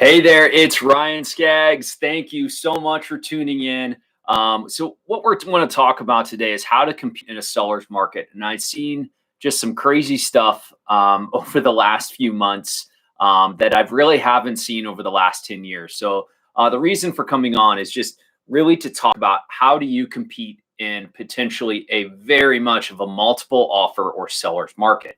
Hey there, it's Ryan Skaggs. Thank you so much for tuning in. So, what we're want to talk about today is how to compete in a seller's market. And I've seen just some crazy stuff over the last few months that I've really haven't seen over the last 10 years. So, the reason for coming on is just really to talk about how do you compete in potentially a very much of a multiple offer or seller's market.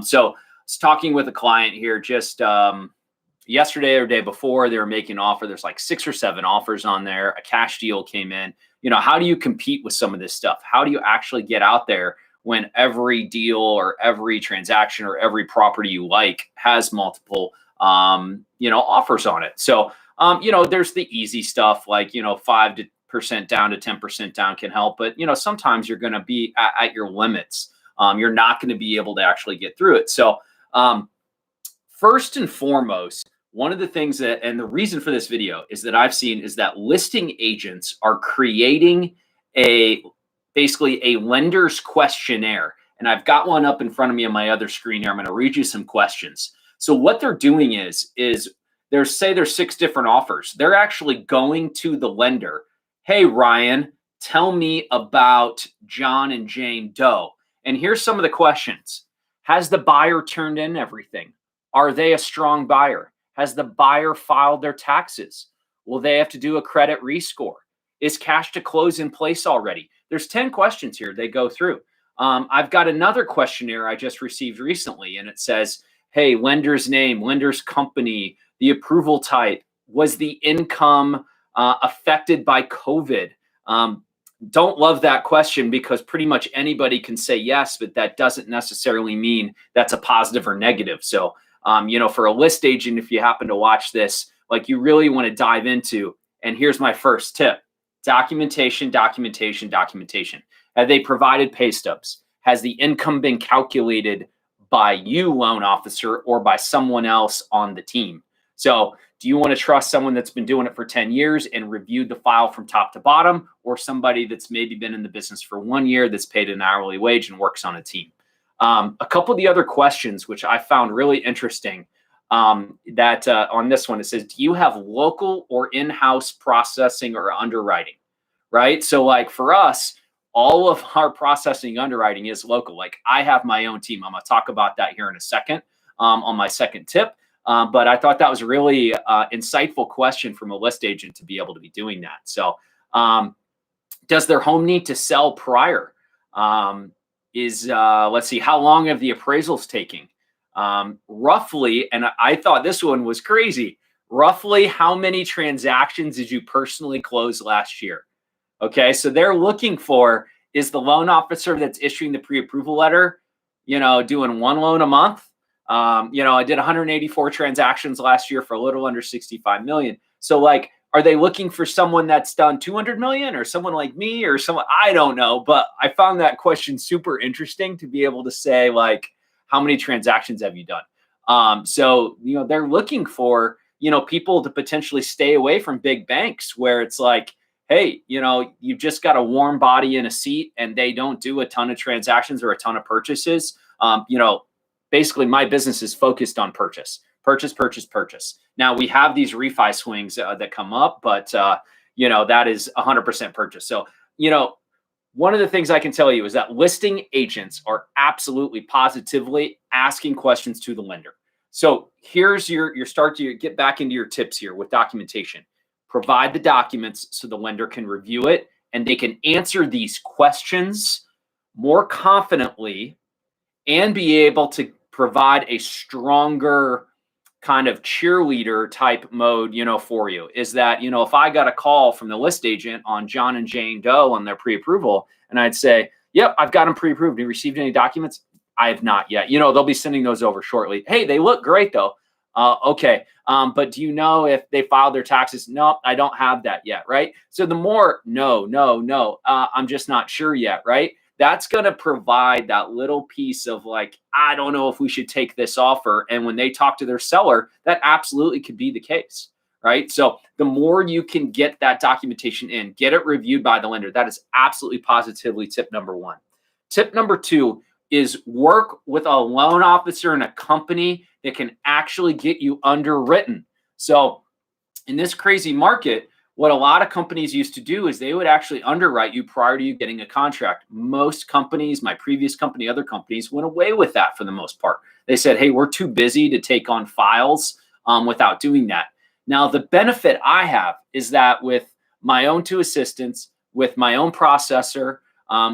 So, I was talking with a client here just yesterday or day before. They were making an offer. There's like 6 or 7 offers on there. A cash deal came in. How do you compete with some of this stuff? How do you actually get out there when every deal or every transaction or every property you like has multiple, offers on it? So, there's the easy stuff like, 5% down to 10% down can help. But, sometimes you're going to be at your limits. You're not going to be able to actually get through it. So, first and foremost, one of the things and the reason for this video is that I've seen is that listing agents are creating basically a lender's questionnaire. And I've got one up in front of me on my other screen here. I'm going to read you some questions. So what they're doing is there's 6 different offers. They're actually going to the lender. Hey, Ryan, tell me about John and Jane Doe. And here's some of the questions. Has the buyer turned in everything? Are they a strong buyer? Has the buyer filed their taxes? Will they have to do a credit rescore? Is cash to close in place already? There's 10 questions here they go through. I've got another questionnaire I just received recently, and it says, hey, lender's name, lender's company, the approval type, was the income affected by COVID? Don't love that question because pretty much anybody can say yes, but that doesn't necessarily mean that's a positive or negative. So, for a list agent, if you happen to watch this, like you really want to dive into, and here's my first tip: documentation, documentation, documentation. Have they provided pay stubs? Has the income been calculated by you, loan officer, or by someone else on the team? So do you want to trust someone that's been doing it for 10 years and reviewed the file from top to bottom, or somebody that's maybe been in the business for 1 year that's paid an hourly wage and works on a team? A couple of the other questions, which I found really interesting, that on this one, it says, do you have local or in-house processing or underwriting? Right? So like for us, all of our processing underwriting is local. Like I have my own team. I'm going to talk about that here in a second on my second tip. But I thought that was a really insightful question from a list agent to be able to be doing that. So does their home need to sell prior? Let's see, how long have the appraisals taking? Roughly, and I thought this one was crazy, roughly how many transactions did you personally close last year? Okay, so they're looking for, is the loan officer that's issuing the pre-approval letter, doing 1 loan a month? I did 184 transactions last year for a little under 65 million. So like, are they looking for someone that's done 200 million or someone like me or someone? I don't know, but I found that question super interesting to be able to say like, how many transactions have you done? So, they're looking for, people to potentially stay away from big banks where it's like, hey, you've just got a warm body in a seat and they don't do a ton of transactions or a ton of purchases. Basically my business is focused on purchase. Now we have these refi swings that come up, but that is 100% purchase. So, one of the things I can tell you is that listing agents are absolutely positively asking questions to the lender. So here's your start to get back into your tips here with documentation. Provide the documents so the lender can review it and they can answer these questions more confidently and be able to provide a stronger kind of cheerleader type mode, for you. Is that, if I got a call from the list agent on John and Jane Doe on their pre-approval, and I'd say, yep, I've got them pre-approved. Have you received any documents? I have not yet. They'll be sending those over shortly. Hey, they look great though. Okay. But do you know if they filed their taxes? No, I don't have that yet. Right. So the more, no, I'm just not sure yet. Right. That's going to provide that little piece of like, I don't know if we should take this offer. And when they talk to their seller, that absolutely could be the case, right? So the more you can get that documentation in, get it reviewed by the lender, that is absolutely positively tip number 1. Tip number 2 is work with a loan officer and a company that can actually get you underwritten. So in this crazy market, what a lot of companies used to do is they would actually underwrite you prior to you getting a contract. Most companies, my previous company, other companies, went away with that for the most part. They said, hey, we're too busy to take on files without doing that. Now, the benefit I have is that with my own two assistants, with my own processor,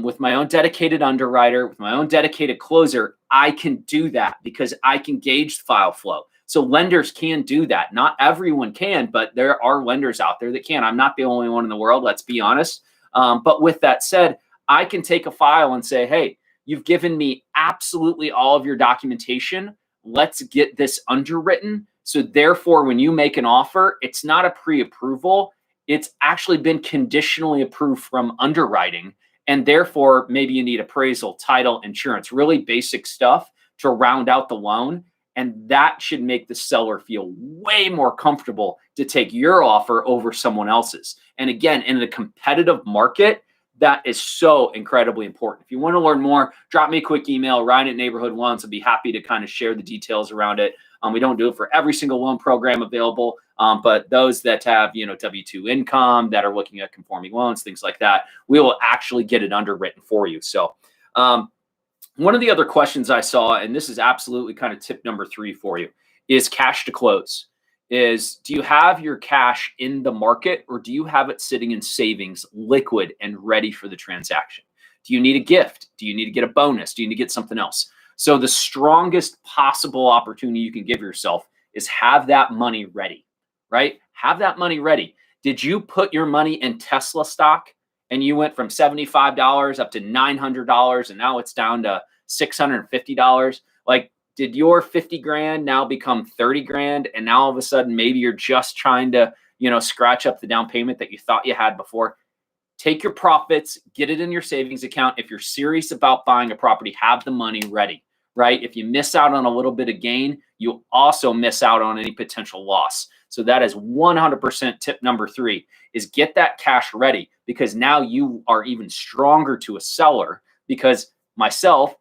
with my own dedicated underwriter, with my own dedicated closer, I can do that because I can gauge file flow. So lenders can do that. Not everyone can, but there are lenders out there that can. I'm not the only one in the world, let's be honest. But with that said, I can take a file and say, hey, you've given me absolutely all of your documentation. Let's get this underwritten. So therefore, when you make an offer, it's not a pre-approval. It's actually been conditionally approved from underwriting. And therefore, maybe you need appraisal, title, insurance, really basic stuff to round out the loan. And that should make the seller feel way more comfortable to take your offer over someone else's. And again, in a competitive market, that is so incredibly important. If you want to learn more, drop me a quick email, Ryan@neighborhood1. I'll be happy to kind of share the details around it. We don't do it for every single loan program available, but those that have, W-2 income, that are looking at conforming loans, things like that, we will actually get it underwritten for you. So one of the other questions I saw, and this is absolutely kind of tip number 3 for you, is cash to close. Do you have your cash in the market, or do you have it sitting in savings, liquid and ready for the transaction? Do you need a gift? Do you need to get a bonus? Do you need to get something else? So the strongest possible opportunity you can give yourself is have that money ready, right? Have that money ready. Did you put your money in Tesla stock and you went from $75 up to $900 and now it's down to $650? Like, did your 50 grand now become 30 grand? And now all of a sudden, maybe you're just trying to, scratch up the down payment that you thought you had before. Take your profits, get it in your savings account. If you're serious about buying a property, have the money ready, right? If you miss out on a little bit of gain, you also miss out on any potential loss. So that is 100% tip number 3, is get that cash ready, because now you are even stronger to a seller. Because myself,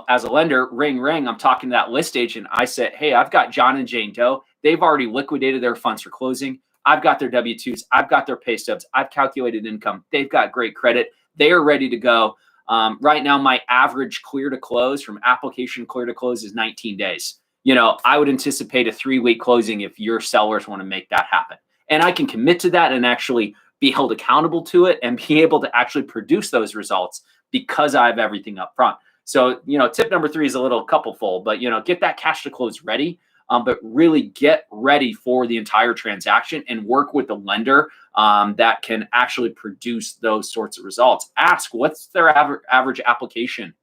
as a lender, ring, I'm talking to that list agent. I said, hey, I've got John and Jane Doe. They've already liquidated their funds for closing. I've got their W-2s. I've got their pay stubs. I've calculated income. They've got great credit. They are ready to go. Right now, my average clear to close from application clear to close is 19 days. I would anticipate a 3-week closing if your sellers want to make that happen. And I can commit to that and actually be held accountable to it and be able to actually produce those results because I have everything up front. So, tip number 3 is a little couple-fold, but, get that cash to close ready, but really get ready for the entire transaction and work with the lender that can actually produce those sorts of results. Ask, what's their average application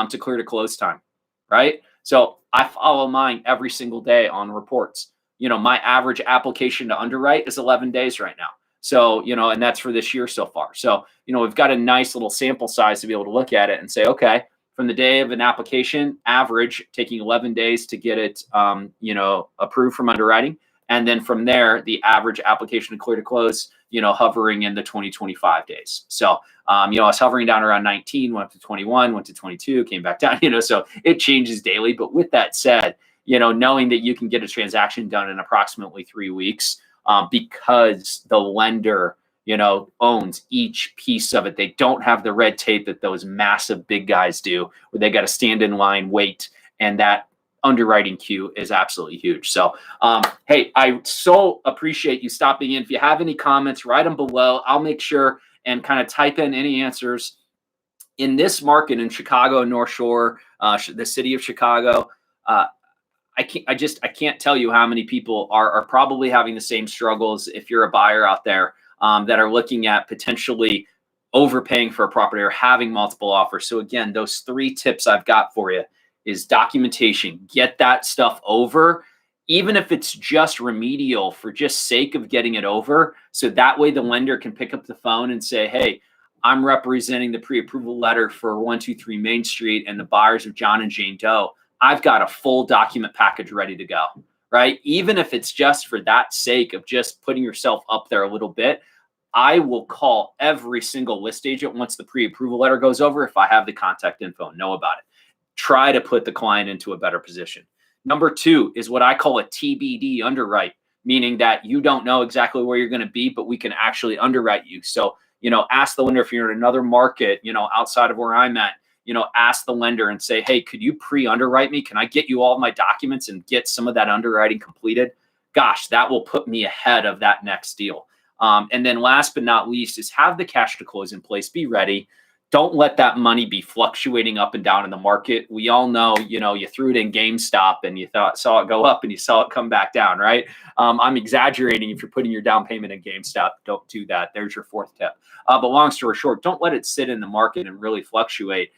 to clear to close time, right? So I follow mine every single day on reports. My average application to underwrite is 11 days right now. So, and that's for this year so far. So, we've got a nice little sample size to be able to look at it and say, okay, from the day of an application, average taking 11 days to get it, approved from underwriting. And then from there, the average application to clear to close, hovering in the 20-25 days. So, I was hovering down around 19, went up to 21, went to 22, came back down, so it changes daily. But with that said, knowing that you can get a transaction done in approximately 3 weeks, because the lender, owns each piece of it. They don't have the red tape that those massive big guys do, where they got to stand in line, wait, and that underwriting queue is absolutely huge. So, hey, I so appreciate you stopping in. If you have any comments, write them below. I'll make sure and kind of type in any answers. In this market in Chicago, North Shore, the city of Chicago, I can't tell you how many people are probably having the same struggles if you're a buyer out there that are looking at potentially overpaying for a property or having multiple offers. So again, those 3 tips I've got for you is documentation. Get that stuff over, even if it's just remedial for just sake of getting it over. So that way the lender can pick up the phone and say, hey, I'm representing the pre-approval letter for 123 Main Street and the buyers of John and Jane Doe. I've got a full document package ready to go, right? Even if it's just for that sake of just putting yourself up there a little bit, I will call every single list agent once the pre-approval letter goes over if I have the contact info, know about it. Try to put the client into a better position. Number 2 is what I call a TBD underwrite, meaning that you don't know exactly where you're going to be, but we can actually underwrite you. So, ask the lender if you're in another market, outside of where I'm at, ask the lender and say, hey, could you pre-underwrite me? Can I get you all of my documents and get some of that underwriting completed? Gosh, that will put me ahead of that next deal. And then last but not least is have the cash to close in place. Be ready. Don't let that money be fluctuating up and down in the market. We all know, you threw it in GameStop and you saw it go up and you saw it come back down, right? I'm exaggerating if you're putting your down payment in GameStop. Don't do that. There's your fourth tip. But long story short, don't let it sit in the market and really fluctuate.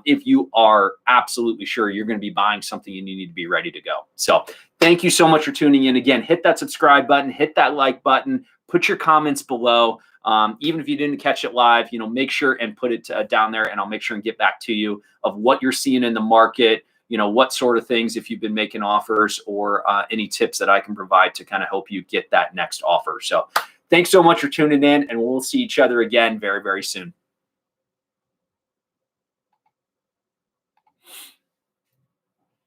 If you are absolutely sure you're going to be buying something and you need to be ready to go. So thank you so much for tuning in. Again, hit that subscribe button, hit that like button, put your comments below. Even if you didn't catch it live, make sure and put it down there, and I'll make sure and get back to you of what you're seeing in the market, what sort of things, if you've been making offers, or any tips that I can provide to kind of help you get that next offer. So thanks so much for tuning in, and we'll see each other again very, very soon.